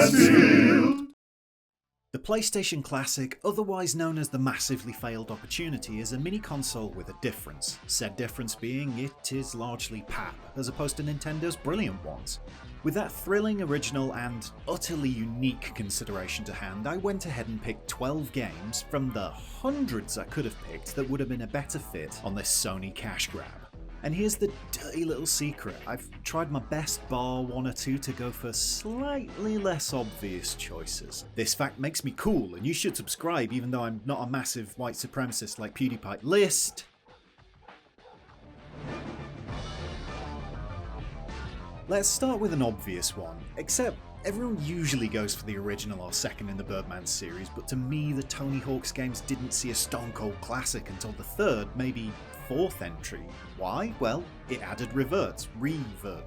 Westfield. The PlayStation Classic, otherwise known as the massively failed opportunity, is a mini-console with a difference. Said difference being it is largely pap, as opposed to Nintendo's brilliant ones. With that thrilling, original, and utterly unique consideration to hand, I went ahead and picked 12 games from the hundreds I could have picked that would have been a better fit on this Sony cash grab. And here's the dirty little secret: I've tried my best bar one or two to go for slightly less obvious choices. This fact makes me cool, and you should subscribe even though I'm not a massive white supremacist like PewDiePie. List! Let's start with an obvious one, except everyone usually goes for the original or second in the Birdman series, but to me the Tony Hawk's games didn't see a stone cold classic until the third, maybe fourth entry. Why? Well, it added reverts,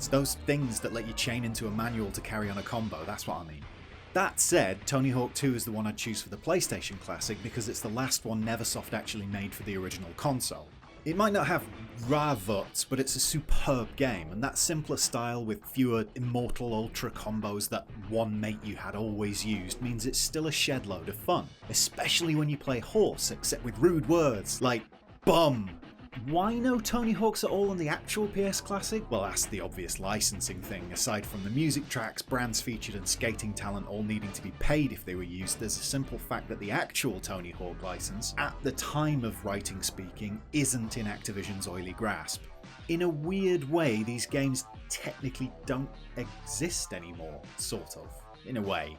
those things that let you chain into a manual to carry on a combo, that's what I mean. That said, Tony Hawk 2 is the one I'd choose for the PlayStation Classic because it's the last one Neversoft actually made for the original console. It might not have reverts, but it's a superb game, and that simpler style with fewer immortal ultra combos that one mate you had always used means it's still a shed load of fun, especially when you play horse, except with rude words like bum. Why no Tony Hawks at all on the actual PS Classic? Well, that's the obvious licensing thing. Aside from the music tracks, brands featured and skating talent all needing to be paid if they were used, there's a simple fact that the actual Tony Hawk license, at the time of writing speaking, isn't in Activision's oily grasp. In a weird way, these games technically don't exist anymore, sort of. In a way.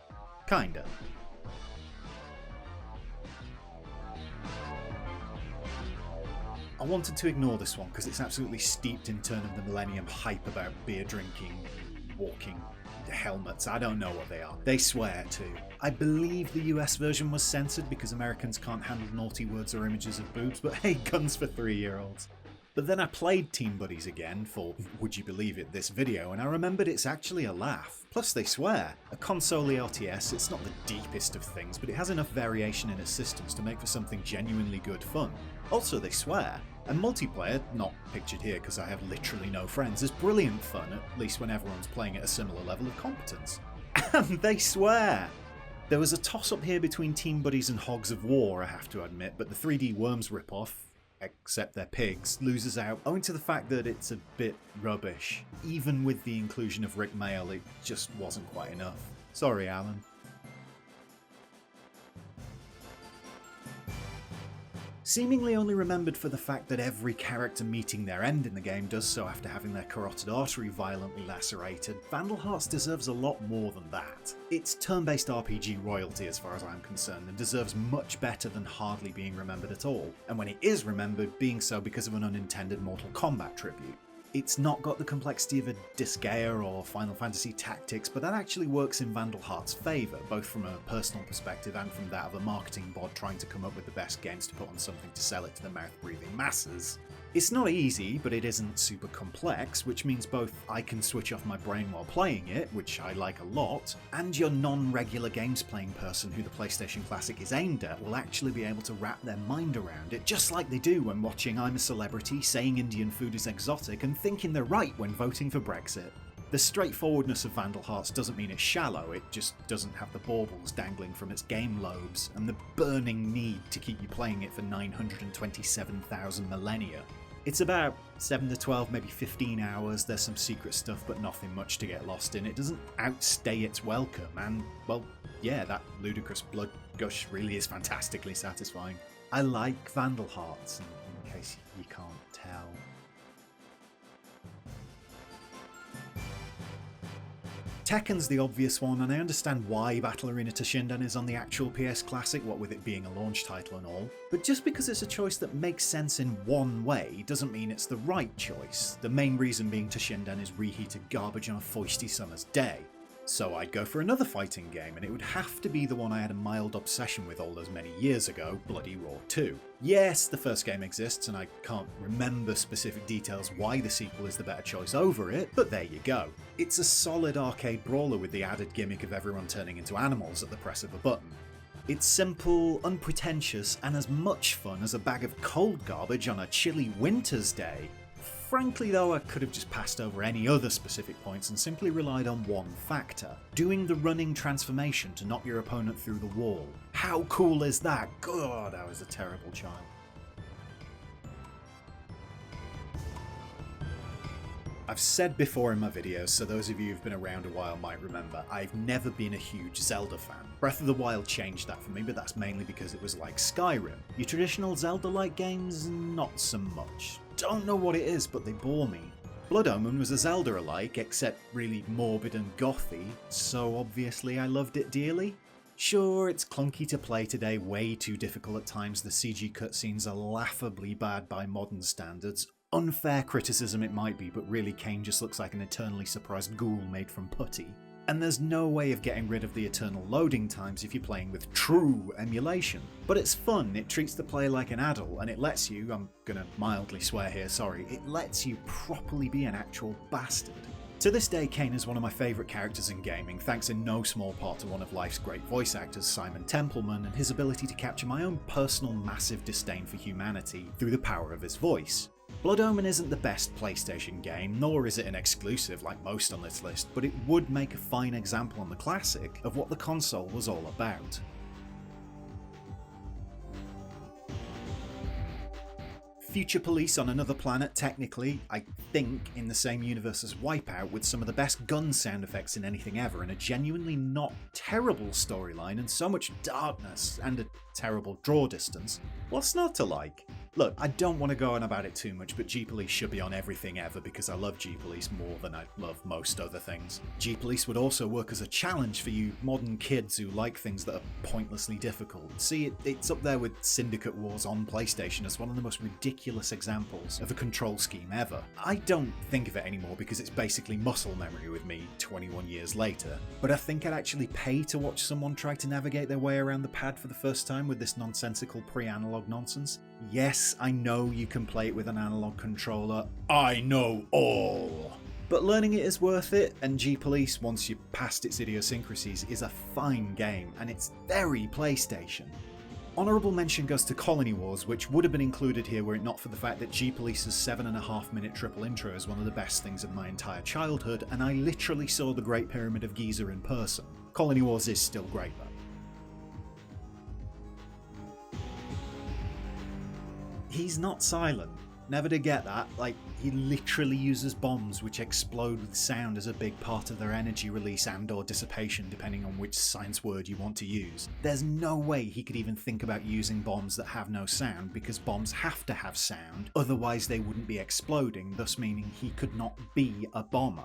Kinda. I wanted to ignore this one because it's absolutely steeped in turn of the millennium hype about beer drinking, walking, helmets, I don't know what they are. They swear too. I believe the US version was censored because Americans can't handle naughty words or images of boobs, but hey, guns for 3-year-olds. But then I played Team Buddies again for, would you believe it, this video, and I remembered it's actually a laugh. Plus they swear. A console LTS, it's not the deepest of things, but it has enough variation in its systems to make for something genuinely good fun. Also they swear. And multiplayer, not pictured here because I have literally no friends, is brilliant fun, at least when everyone's playing at a similar level of competence. And they swear! There was a toss-up here between Team Buddies and Hogs of War, I have to admit, but the 3D Worms ripoff, except they're pigs, loses out owing to the fact that it's a bit rubbish. Even with the inclusion of Rick Mayall, it just wasn't quite enough. Sorry, Alan. Seemingly only remembered for the fact that every character meeting their end in the game does so after having their carotid artery violently lacerated, Vandal Hearts deserves a lot more than that. It's turn-based RPG royalty as far as I'm concerned, and deserves much better than hardly being remembered at all, and when it is remembered, being so because of an unintended Mortal Kombat tribute. It's not got the complexity of a Disgaea or Final Fantasy Tactics, but that actually works in Vandal Hearts' favour, both from a personal perspective and from that of a marketing bod trying to come up with the best games to put on something to sell it to the mouth-breathing masses. It's not easy, but it isn't super complex, which means both I can switch off my brain while playing it, which I like a lot, and your non-regular games playing person who the PlayStation Classic is aimed at will actually be able to wrap their mind around it, just like they do when watching I'm a Celebrity, saying Indian food is exotic, and thinking they're right when voting for Brexit. The straightforwardness of Vandal Hearts doesn't mean it's shallow, it just doesn't have the baubles dangling from its game lobes, and the burning need to keep you playing it for 927,000 millennia. It's about 7 to 12, maybe 15 hours, there's some secret stuff but nothing much to get lost in. It doesn't outstay its welcome, and, well, yeah, that ludicrous blood gush really is fantastically satisfying. I like Vandal Hearts, in case you can't tell. Tekken's the obvious one, and I understand why Battle Arena Toshinden is on the actual PS Classic, what with it being a launch title and all. But just because it's a choice that makes sense in one way doesn't mean it's the right choice, the main reason being Toshinden is reheated garbage on a foisty summer's day. So I'd go for another fighting game, and it would have to be the one I had a mild obsession with all those many years ago, Bloody Roar 2. Yes, the first game exists, and I can't remember specific details why the sequel is the better choice over it, but there you go. It's a solid arcade brawler with the added gimmick of everyone turning into animals at the press of a button. It's simple, unpretentious, and as much fun as a bag of cold garbage on a chilly winter's day. Frankly though, I could have just passed over any other specific points and simply relied on one factor: doing the running transformation to knock your opponent through the wall. How cool is that? God, I was a terrible child. I've said before in my videos, so those of you who've been around a while might remember, I've never been a huge Zelda fan. Breath of the Wild changed that for me, but that's mainly because it was like Skyrim. Your traditional Zelda-like games, not so much. Don't know what it is, but they bore me. Blood Omen was a Zelda-alike, except really morbid and gothy, so obviously I loved it dearly. Sure, it's clunky to play today, way too difficult at times, the CG cutscenes are laughably bad by modern standards. Unfair criticism it might be, but really Kain just looks like an eternally surprised ghoul made from putty. And there's no way of getting rid of the eternal loading times if you're playing with true emulation. But it's fun, it treats the player like an adult, and it lets you, I'm gonna mildly swear here, sorry, it lets you properly be an actual bastard. To this day, Kain is one of my favourite characters in gaming, thanks in no small part to one of life's great voice actors, Simon Templeman, and his ability to capture my own personal massive disdain for humanity through the power of his voice. Blood Omen isn't the best PlayStation game, nor is it an exclusive like most on this list, but it would make a fine example on the classic of what the console was all about. Future Police on another planet, technically, I think in the same universe as Wipeout, with some of the best gun sound effects in anything ever, and a genuinely not terrible storyline, and so much darkness, and a terrible draw distance. What's not to like? Look, I don't want to go on about it too much, but Gpolice should be on everything ever because I love Gpolice more than I love most other things. Gpolice would also work as a challenge for you modern kids who like things that are pointlessly difficult. See, it's up there with Syndicate Wars on PlayStation as one of the most ridiculous examples of a control scheme ever. I don't think of it anymore because it's basically muscle memory with me 21 years later, but I think I'd actually pay to watch someone try to navigate their way around the pad for the first time with this nonsensical pre-analog nonsense. Yes, I know you can play it with an analog controller. I know all! But learning it is worth it, and Gpolice, once you're past its idiosyncrasies, is a fine game, and it's very PlayStation. Honourable mention goes to Colony Wars, which would have been included here were it not for the fact that Gpolice's 7.5-minute triple intro is one of the best things of my entire childhood, and I literally saw the Great Pyramid of Giza in person. Colony Wars is still great though. He's not silent. Never did get that. Like, he literally uses bombs which explode with sound as a big part of their energy release and or dissipation depending on which science word you want to use. There's no way he could even think about using bombs that have no sound because bombs have to have sound, otherwise they wouldn't be exploding, thus meaning he could not be a bomber.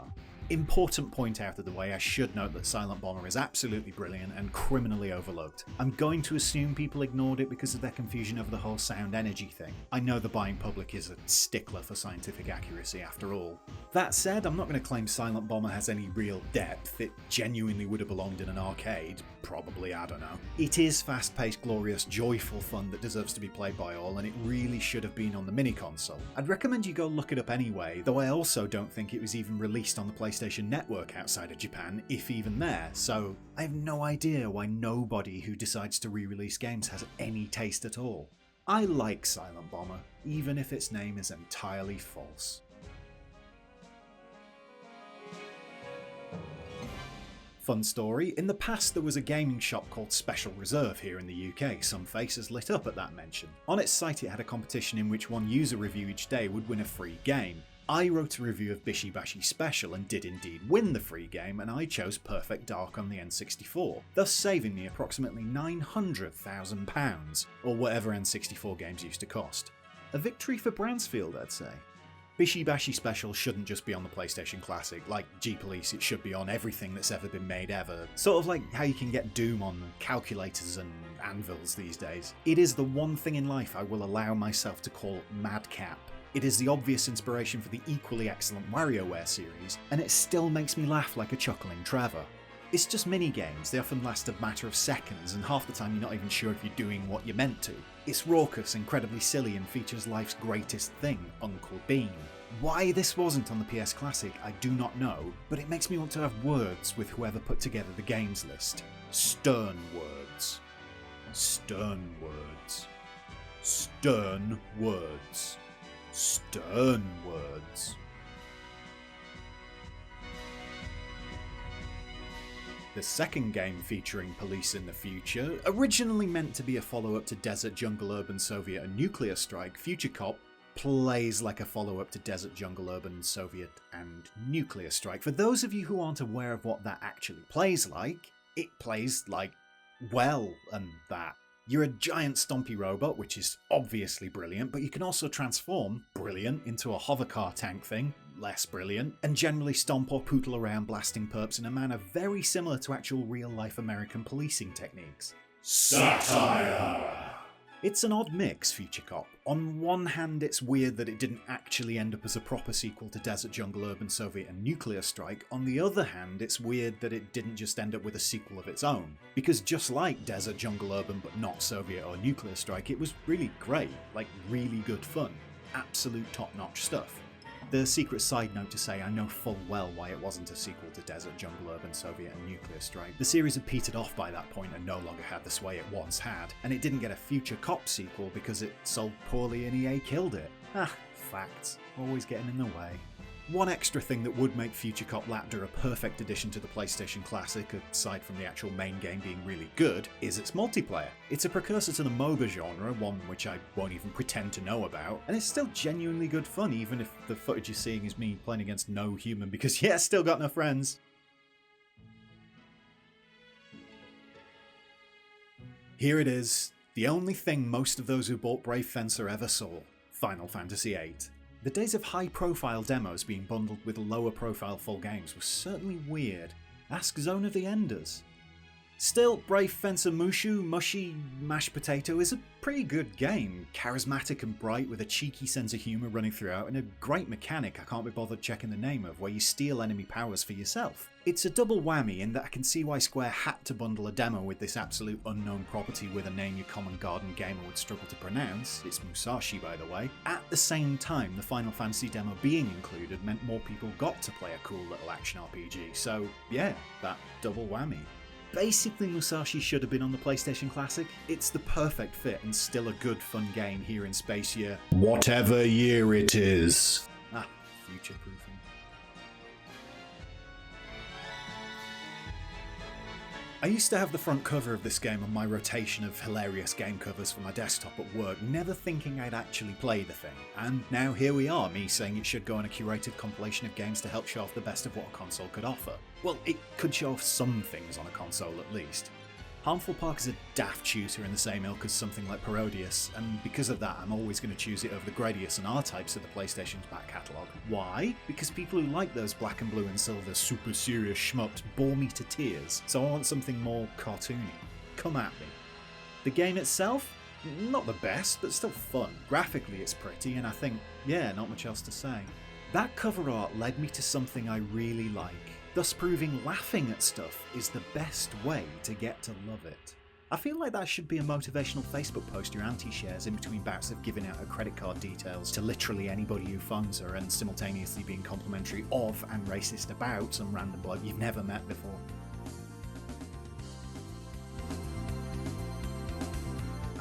Important point out of the way, I should note that Silent Bomber is absolutely brilliant and criminally overlooked. I'm going to assume people ignored it because of their confusion over the whole sound energy thing. I know the buying public is a stickler for scientific accuracy after all. That said, I'm not going to claim Silent Bomber has any real depth. It genuinely would have belonged in an arcade. Probably, I don't know. It is fast-paced, glorious, joyful fun that deserves to be played by all, and it really should have been on the mini-console. I'd recommend you go look it up anyway, though I also don't think it was even released on the PlayStation Network outside of Japan, if even there, so I have no idea why nobody who decides to re-release games has any taste at all. I like Silent Bomber, even if its name is entirely false. Fun story, in the past there was a gaming shop called Special Reserve here in the UK, some faces lit up at that mention. On its site it had a competition in which one user review each day would win a free game. I wrote a review of Bashi Special and did indeed win the free game, and I chose Perfect Dark on the N64, thus saving me approximately £900,000, or whatever N64 games used to cost. A victory for Bransfield, I'd say. Bashi Special shouldn't just be on the PlayStation Classic, like Gpolice it should be on everything that's ever been made ever, sort of like how you can get Doom on calculators and anvils these days. It is the one thing in life I will allow myself to call madcap. It is the obvious inspiration for the equally excellent WarioWare series, and it still makes me laugh like a chuckling Trevor. It's just mini-games, they often last a matter of seconds, and half the time you're not even sure if you're doing what you're meant to. It's raucous, incredibly silly, and features life's greatest thing, Uncle Bean. Why this wasn't on the PS Classic, I do not know, but it makes me want to have words with whoever put together the games list. Stern words. Stern words. Stern words. Stern words. The second game featuring police in the future, originally meant to be a follow-up to Desert Jungle Urban Soviet and Nuclear Strike, Future Cop plays like a follow-up to Desert Jungle Urban Soviet and Nuclear Strike. For those of you who aren't aware of what that actually plays like, it plays like, well, and that. You're a giant stompy robot, which is obviously brilliant, but you can also transform, brilliant, into a hovercar tank thing, less brilliant, and generally stomp or pootle around blasting perps in a manner very similar to actual real-life American policing techniques. Satire! It's an odd mix, Future Cop. On one hand, it's weird that it didn't actually end up as a proper sequel to Desert Jungle Urban Soviet and Nuclear Strike. On the other hand, it's weird that it didn't just end up with a sequel of its own. Because just like Desert Jungle Urban but not Soviet or Nuclear Strike, it was really great, like really good fun. Absolute top-notch stuff. The secret side note to say, I know full well why it wasn't a sequel to Desert Jungle Urban Soviet and Nuclear Strike. The series had petered off by that point and no longer had the sway it once had, and it didn't get a Future Cop sequel because it sold poorly and EA killed it. Ah, facts. Always getting in the way. One extra thing that would make Future Cop Lapdor a perfect addition to the PlayStation Classic, aside from the actual main game being really good, is its multiplayer. It's a precursor to the MOBA genre, one which I won't even pretend to know about, and it's still genuinely good fun even if the footage you're seeing is me playing against no human because yeah, still got no friends. Here it is, the only thing most of those who bought Brave Fencer ever saw, Final Fantasy VIII. The days of high-profile demos being bundled with lower-profile full games was certainly weird. Ask Zone of the Enders. Still, Brave Fencer Mushy Mashed Potato is a pretty good game, charismatic and bright with a cheeky sense of humour running throughout and a great mechanic I can't be bothered checking the name of where you steal enemy powers for yourself. It's a double whammy in that I can see why Square had to bundle a demo with this absolute unknown property with a name your common garden gamer would struggle to pronounce, it's Musashi by the way. At the same time, the Final Fantasy demo being included meant more people got to play a cool little action RPG, so yeah, that double whammy. Basically, Musashi should have been on the PlayStation Classic. It's the perfect fit and still a good fun game here in space year. Whatever year it is. Ah, future-proofing. I used to have the front cover of this game on my rotation of hilarious game covers for my desktop at work, never thinking I'd actually play the thing. And now here we are, me saying it should go on a curated compilation of games to help show off the best of what a console could offer. Well, it could show off some things on a console at least. Harmful Park is a daft shooter in the same ilk as something like Parodius, and because of that I'm always going to choose it over the Gradius and R-Types of the PlayStation's back catalogue. Why? Because people who like those black and blue and silver super serious shmups bore me to tears, so I want something more cartoony. Come at me. The game itself? Not the best, but still fun. Graphically it's pretty, and I think, yeah, not much else to say. That cover art led me to something I really like, thus proving laughing at stuff is the best way to get to love it. I feel like that should be a motivational Facebook post your auntie shares in between bouts of giving out her credit card details to literally anybody who phones her and simultaneously being complimentary of and racist about some random bloke you've never met before.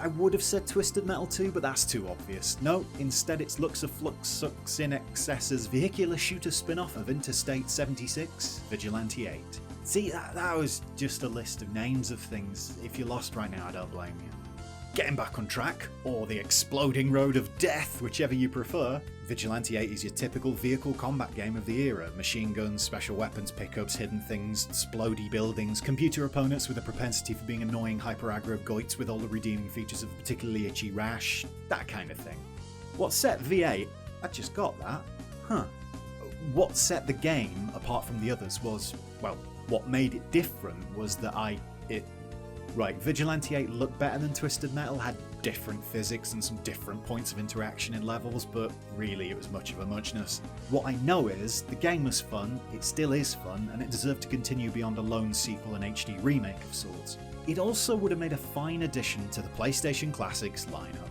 I would have said Twisted Metal 2, but that's too obvious. No, instead it's Lux of Flux Sucks in Excess's vehicular shooter spin-off of Interstate 76, Vigilante 8. See, that was just a list of names of things. If you're lost right now, I don't blame you. Getting back on track, or the exploding road of death, whichever you prefer, Vigilante 8 is your typical vehicle combat game of the era. Machine guns, special weapons, pickups, hidden things, splody buildings, computer opponents with a propensity for being annoying hyper-aggro goits with all the redeeming features of a particularly itchy rash, that kind of thing. What set V8? I just got that. Huh. What set the game, apart from the others, was, well, what made it different was that Right, Vigilante 8 looked better than Twisted Metal, had different physics and some different points of interaction in levels, but really it was much of a muchness. What I know is, the game was fun, it still is fun, and it deserved to continue beyond a lone sequel and HD remake of sorts. It also would have made a fine addition to the PlayStation Classics lineup.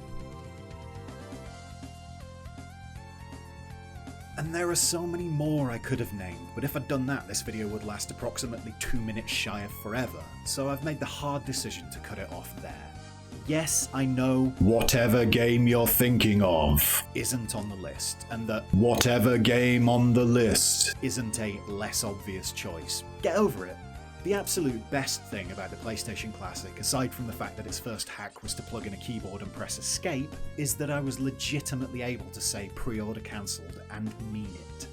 And there are so many more I could have named, but if I'd done that, this video would last approximately 2 minutes shy of forever, so I've made the hard decision to cut it off there. yes, I know whatever game you're thinking of isn't on the list, and that whatever game on the list isn't a less obvious choice. Get over it. The absolute best thing about the PlayStation Classic, aside from the fact that its first hack was to plug in a keyboard and press escape, is that I was legitimately able to say pre-order cancelled and mean it.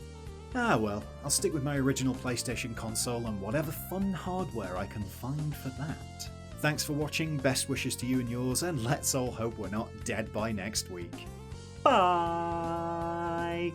Ah well, I'll stick with my original PlayStation console and whatever fun hardware I can find for that. Thanks for watching, best wishes to you and yours, and let's all hope we're not dead by next week. Bye!